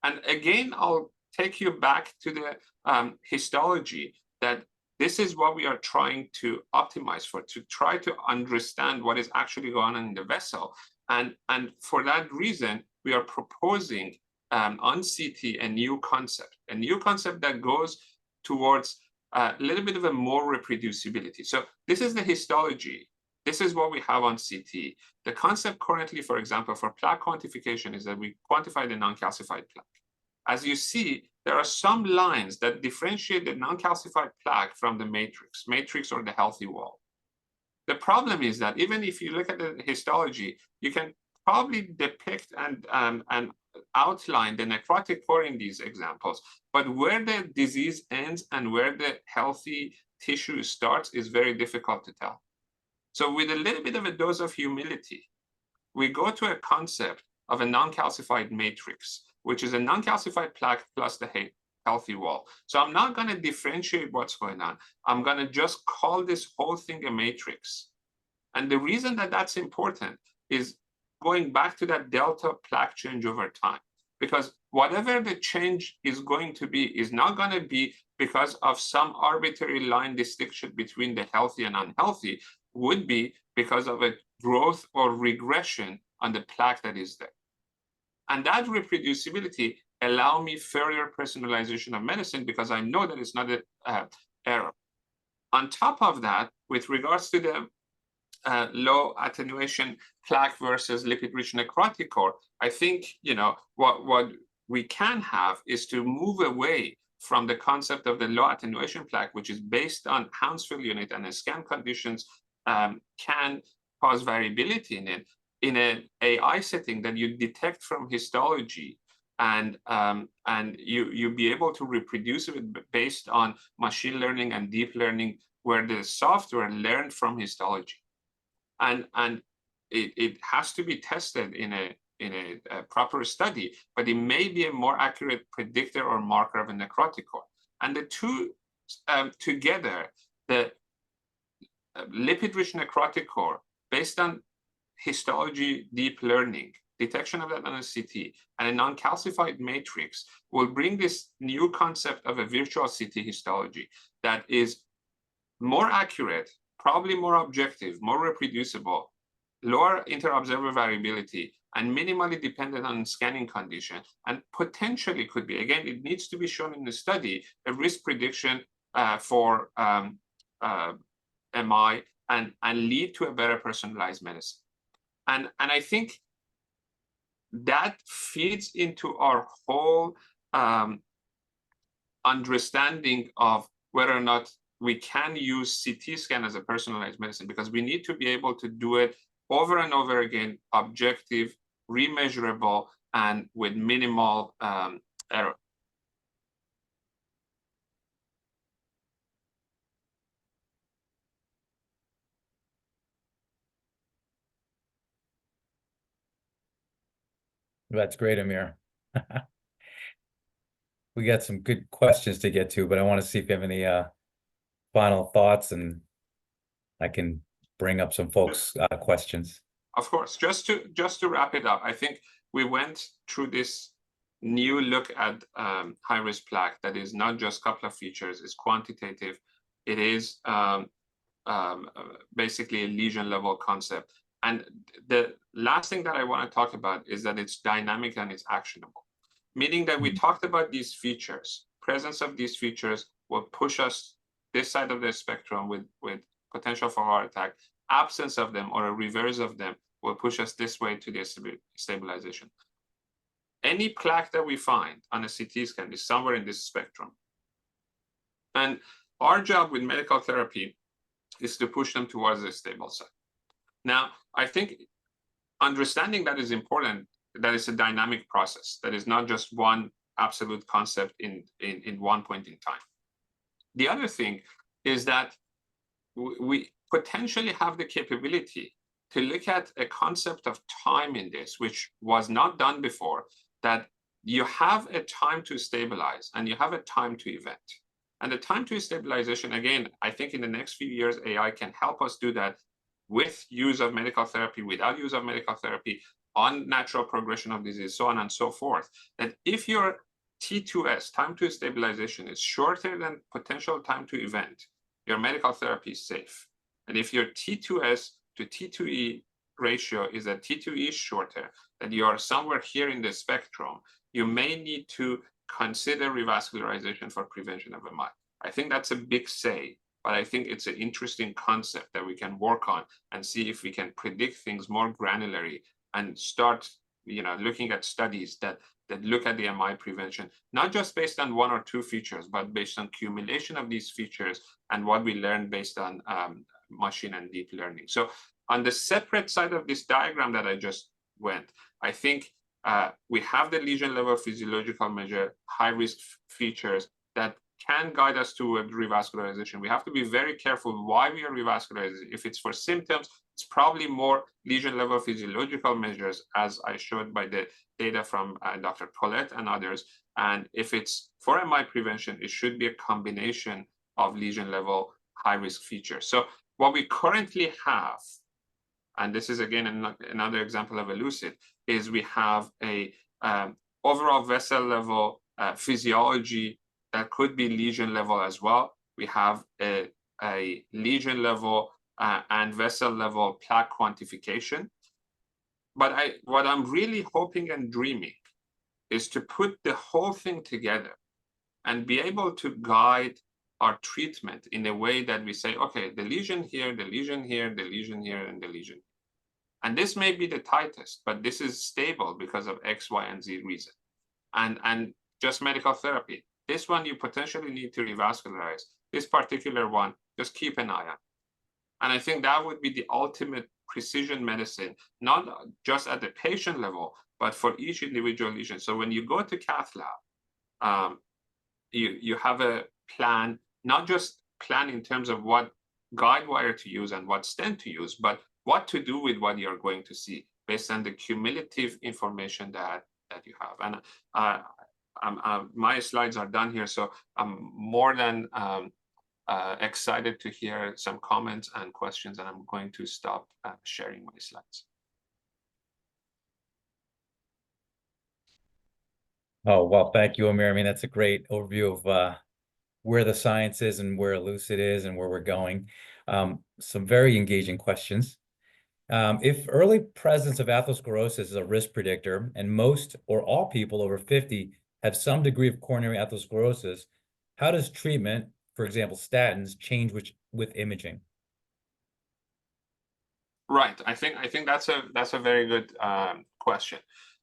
And again, I'll take you back to the histology, that this is what we are trying to optimize for, to try to understand what is actually going on in the vessel. And for that reason, we are proposing on CT a new concept that goes towards a little bit of a more reproducibility. So this is the histology. This is what we have on CT. The concept currently, for example, for plaque quantification is that we quantify the non-calcified plaque. As you see, there are some lines that differentiate the non-calcified plaque from the matrix or the healthy wall. The problem is that even if you look at the histology, you can probably depict and outline the necrotic core in these examples, but where the disease ends and where the healthy tissue starts is very difficult to tell. So with a little bit of a dose of humility, we go to a concept of a non-calcified matrix, which is a non-calcified plaque plus the healthy wall. So I'm not going to differentiate what's going on. I'm going to just call this whole thing a matrix. And the reason that that's important is going back to that delta plaque change over time. Because whatever the change is going to be is not going to be because of some arbitrary line distinction between the healthy and unhealthy, would be because of a growth or regression on the plaque that is there. And that reproducibility allow me further personalization of medicine because I know that it's not an error. On top of that, with regards to the low attenuation plaque versus lipid-rich necrotic core, I think, you know, what we can have is to move away from the concept of the low attenuation plaque, which is based on Hounsfield unit and scan conditions can cause variability in it, in an AI setting that you detect from histology, and you be able to reproduce it based on machine learning and deep learning, where the software learned from histology. And it has to be tested in a proper study, but it may be a more accurate predictor or marker of a necrotic core. And the two together, the lipid-rich necrotic core, based on histology deep learning, detection of that on a CT, and a non-calcified matrix, will bring this new concept of a virtual CT histology that is more accurate, probably more objective, more reproducible, lower inter-observer variability, and minimally dependent on scanning condition, and potentially could be, again, it needs to be shown in the study, a risk prediction for MI and lead to a better personalized medicine. And I think that feeds into our whole understanding of whether or not we can use CT scan as a personalized medicine, because we need to be able to do it over and over again, objective, remeasurable, and with minimal error. That's great, Amir. We got some good questions to get to, but I want to see if you have any final thoughts, and I can bring up some folks' questions. Of course, just to wrap it up, I think we went through this new look at high-risk plaque that is not just a couple of features, it's quantitative. It is basically a lesion level concept. And the last thing that I want to talk about is that it's dynamic and it's actionable, meaning that we talked about these features. Presence of these features will push us this side of the spectrum with potential for heart attack. Absence of them or a reverse of them will push us this way to the stabilization. Any plaque that we find on a CT scan is somewhere in this spectrum. And our job with medical therapy is to push them towards the stable side. Now, I think understanding that is important, that it's a dynamic process, that is not just one absolute concept in one point in time. The other thing is that we potentially have the capability to look at a concept of time in this, which was not done before, that you have a time to stabilize and you have a time to event. And the time to stabilization, again, I think in the next few years, AI can help us do that with use of medical therapy, without use of medical therapy, on natural progression of disease, so on and so forth. That if your T2S, time to stabilization, is shorter than potential time to event, your medical therapy is safe. And if your T2S to T2E ratio is that T2E is shorter, that you are somewhere here in the spectrum, you may need to consider revascularization for prevention of MI. I think that's a big say, but I think it's an interesting concept that we can work on and see if we can predict things more granularly and start, looking at studies that look at the MI prevention, not just based on one or two features, but based on accumulation of these features and what we learned based on machine and deep learning. So on the separate side of this diagram that I just went, I think we have the lesion level physiological measure, high risk features that can guide us to revascularization. We have to be very careful why we are revascularizing. If it's for symptoms, it's probably more lesion level physiological measures, as I showed by the data from Dr. Colette and others. And if it's for MI prevention, it should be a combination of lesion level high risk features. So what we currently have, and this is again another example of Elucid, is we have a overall vessel level physiology that could be lesion level as well. We have a lesion level and vessel level plaque quantification. But what I'm really hoping and dreaming is to put the whole thing together and be able to guide our treatment in a way that we say, okay, the lesion here, the lesion here, the lesion here, and the lesion here. And this may be the tightest, but this is stable because of X, Y, and Z reason. And just medical therapy. This one you potentially need to revascularize. This particular one, just keep an eye on. And I think that would be the ultimate precision medicine, not just at the patient level, but for each individual lesion. So when you go to cath lab, you have a plan, not just plan in terms of what guide wire to use and what stent to use, but what to do with what you're going to see based on the cumulative information that you have. And my slides are done here, so I'm more than excited to hear some comments and questions, and I'm going to stop sharing my slides. Oh, well, thank you, Amir. I mean, that's a great overview of where the science is and where Elucid is and where we're going. Some very engaging questions. If early presence of atherosclerosis is a risk predictor, and most or all people over 50 have some degree of coronary atherosclerosis, how does treatment, for example, statins, change with imaging? Right. I think that's a very good question.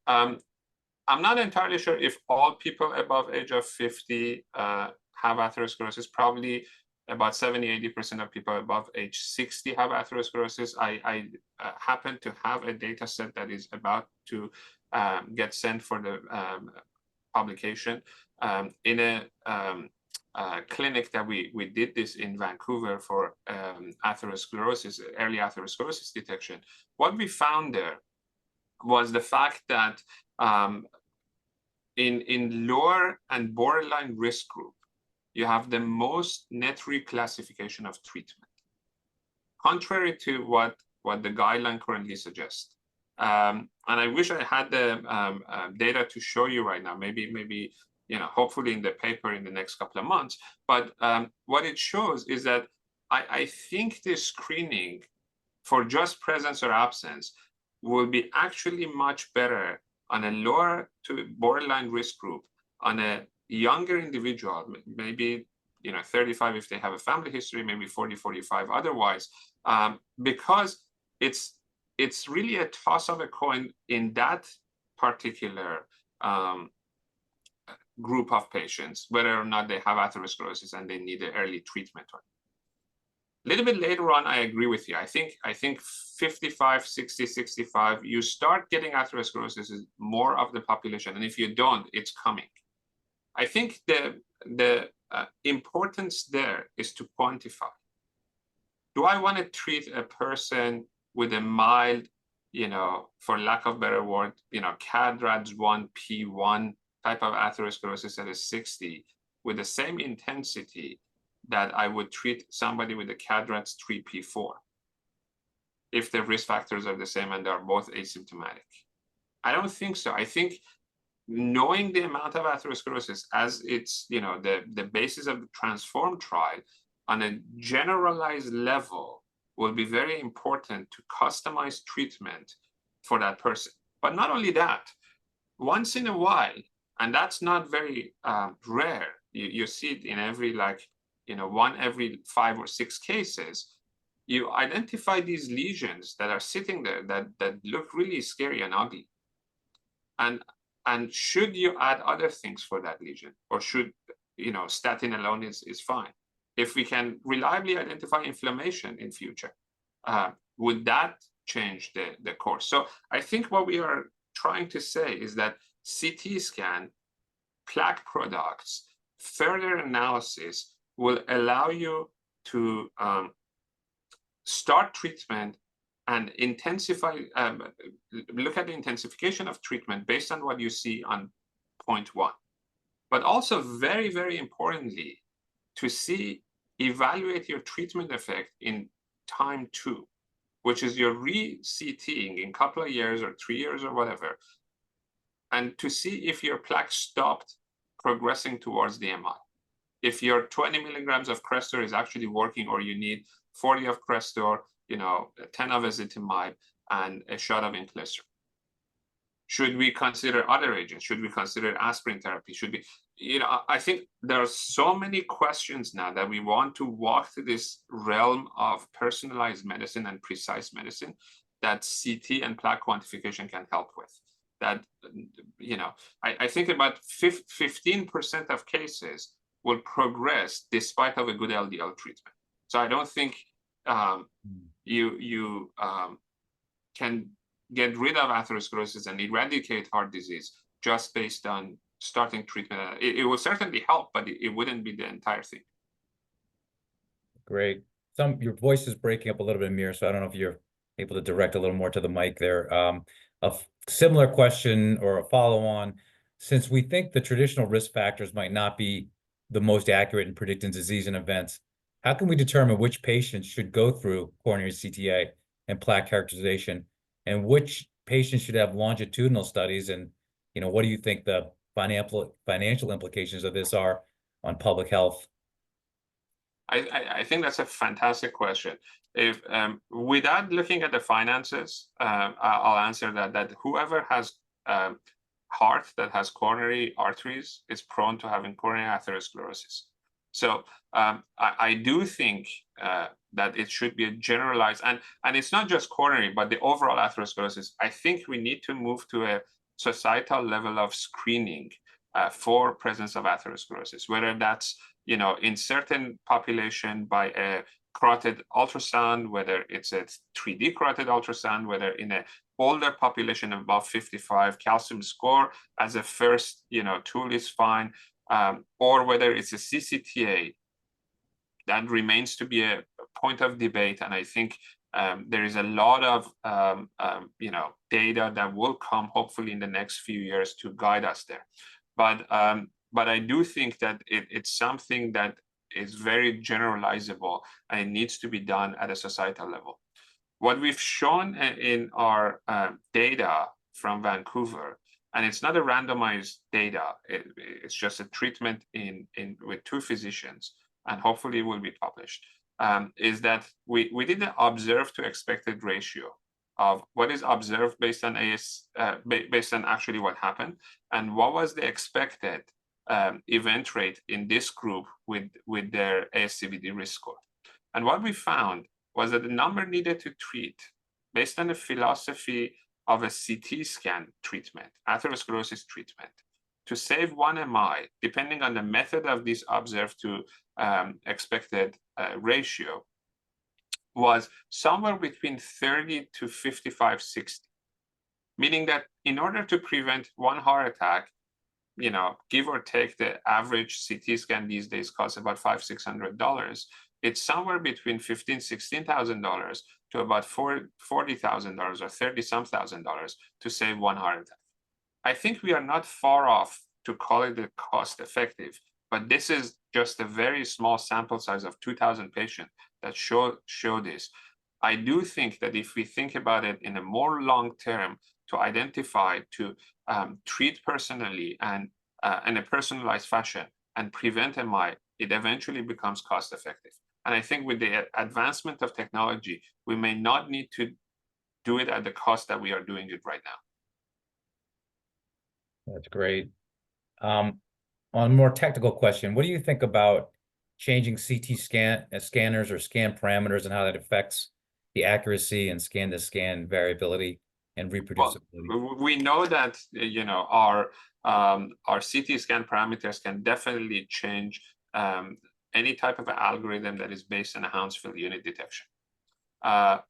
I'm not entirely sure if all people above age of 50 have atherosclerosis. Probably about 70–80% of people above age 60 have atherosclerosis. I happen to have a data set that is about to get sent for the publication in a clinic that we did this in Vancouver for atherosclerosis, early atherosclerosis detection. What we found there was the fact that in lower and borderline risk group, you have the most net reclassification of treatment, contrary to what the guideline currently suggests. And I wish I had the data to show you right now, maybe hopefully in the paper in the next couple of months. But what it shows is that I think the screening for just presence or absence will be actually much better on a lower to borderline risk group, on a younger individual, maybe 35 if they have a family history, maybe 40, 45 otherwise, because it's really a toss of a coin in that particular group of patients, whether or not they have atherosclerosis and they need an early treatment. A little bit later on, I agree with you. I think 55, 60, 65, you start getting atherosclerosis is more of the population, and if you don't, it's coming. I think the importance there is to quantify. Do I want to treat a person with a mild, for lack of a better word, CADRADS 1, P1 type of atherosclerosis at a 60 with the same intensity that I would treat somebody with a CADRADS 3, P4 if the risk factors are the same and they're both asymptomatic? I don't think so. I think knowing the amount of atherosclerosis as it's, the basis of the TRANSFORM trial on a generalized level will be very important to customize treatment for that person. But not only that, once in a while, and that's not very rare, you see it in every, one every 5 or 6 cases, you identify these lesions that are sitting there that look really scary and ugly. And should you add other things for that lesion, or should, statin alone is fine? If we can reliably identify inflammation in future, would that change the course? So I think what we are trying to say is that CT scan, plaque products, further analysis will allow you to start treatment and intensify, look at the intensification of treatment based on what you see on point 1. But also very, very importantly, to evaluate your treatment effect in time 2, which is your re-CTing in a couple of years or 3 years or whatever, and to see if your plaque stopped progressing towards the MI. If your 20 milligrams of Crestor is actually working, or you need 40 of Crestor, 10 of ezetimibe, and a shot of inclisiran. Should we consider other agents? Should we consider aspirin therapy? Should we, I think there are so many questions now that we want to walk to this realm of personalized medicine and precise medicine that CT and plaque quantification can help with. That, I think about 15% of cases will progress despite of a good LDL treatment. So I don't think you can get rid of atherosclerosis and eradicate heart disease just based on starting treatment. It will certainly help, but it wouldn't be the entire thing. Great. Your voice is breaking up a little bit, Amir, so I don't know if you're able to direct a little more to the mic there. A similar question or a follow-on, since we think the traditional risk factors might not be the most accurate in predicting disease and events, how can we determine which patients should go through coronary CTA and plaque characterization, and which patients should have longitudinal studies? And, what do you think the financial implications of this are on public health? I think that's a fantastic question. If without looking at the finances, I'll answer that whoever has heart that has coronary arteries is prone to having coronary atherosclerosis. So I do think that it should be a generalized, and it's not just coronary, but the overall atherosclerosis. I think we need to move to a societal level of screening for presence of atherosclerosis, whether that's in certain population by a carotid ultrasound, whether it's a 3D carotid ultrasound, whether in a older population above 55, calcium score as a first tool is fine, or whether it's a CCTA. That remains to be a point of debate, and I think there is a lot of data that will come hopefully in the next few years to guide us there. But I do think that it's something that is very generalizable, and it needs to be done at a societal level. What we've shown in our data from Vancouver, and it's not a randomized data, it's just a treatment with 2 physicians, and hopefully it will be published, is that we did an observed to expected ratio of what is observed based on based on actually what happened, and what was the expected event rate in this group with their ASCVD risk score. And what we found was that the number needed to treat based on the philosophy of a CT scan treatment, atherosclerosis treatment, to save 1 MI, depending on the method of this observed to expected ratio, was somewhere between 30 to 55, 60. Meaning that in order to prevent 1 heart attack, give or take, the average CT scan these days costs about $500–600. It's somewhere between $15,000–16,000 to about $40,000 or $30-some thousand to save 1 heart attack. I think we are not far off to call it the cost effective, but this is just a very small sample size of 2,000 patients that show this. I do think that if we think about it in a more long term, to identify, to treat personally and in a personalized fashion and prevent MI, it eventually becomes cost effective. And I think with the advancement of technology, we may not need to do it at the cost that we are doing it right now. That's great. On a more technical question, what do you think about changing CT scanners or scan parameters, and how that affects the accuracy and scan-to-scan variability and reproducibility? Well, we know that our CT scan parameters can definitely change any type of algorithm that is based on a Hounsfield unit detection. And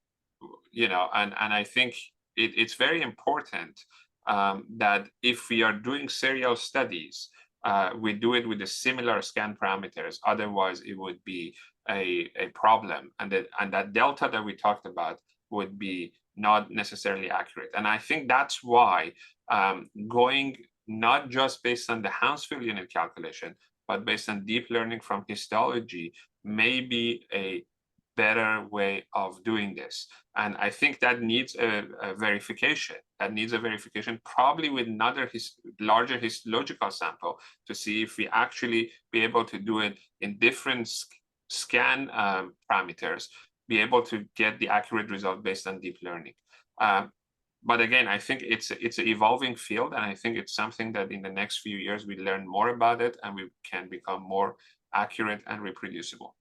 I think it's very important that if we are doing serial studies, we do it with the similar scan parameters. Otherwise, it would be a problem. And that delta that we talked about would be not necessarily accurate. And I think that's why going not just based on the Hounsfield unit calculation, but based on deep learning from histology may be a better way of doing this. And I think that needs a verification. That needs a verification probably with another larger histological sample to see if we actually be able to do it in different scan parameters, be able to get the accurate result based on deep learning. But again, I think it's an evolving field, and I think it's something that in the next few years we learn more about it and we can become more accurate and reproducible.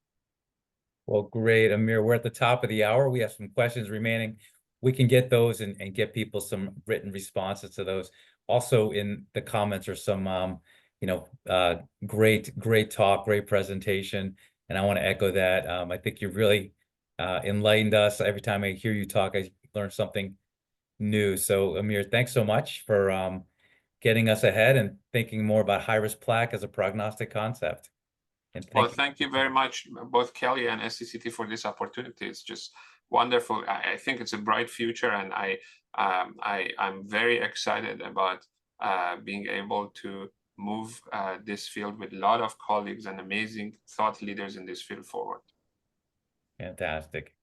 Well, great, Amir. We're at the top of the hour. We have some questions remaining. We can get those and get people some written responses to those. Also in the comments are some, great talk, great presentation. And I want to echo that. I think you've really enlightened us. Every time I hear you talk, I learn something new. So Amir, thanks so much for getting us ahead and thinking more about high-risk plaque as a prognostic concept. And thank you very much, both Kelly and SCCT, for this opportunity. It's just wonderful. I think it's a bright future, and I'm very excited about being able to move this field with a lot of colleagues and amazing thought leaders in this field forward. Fantastic.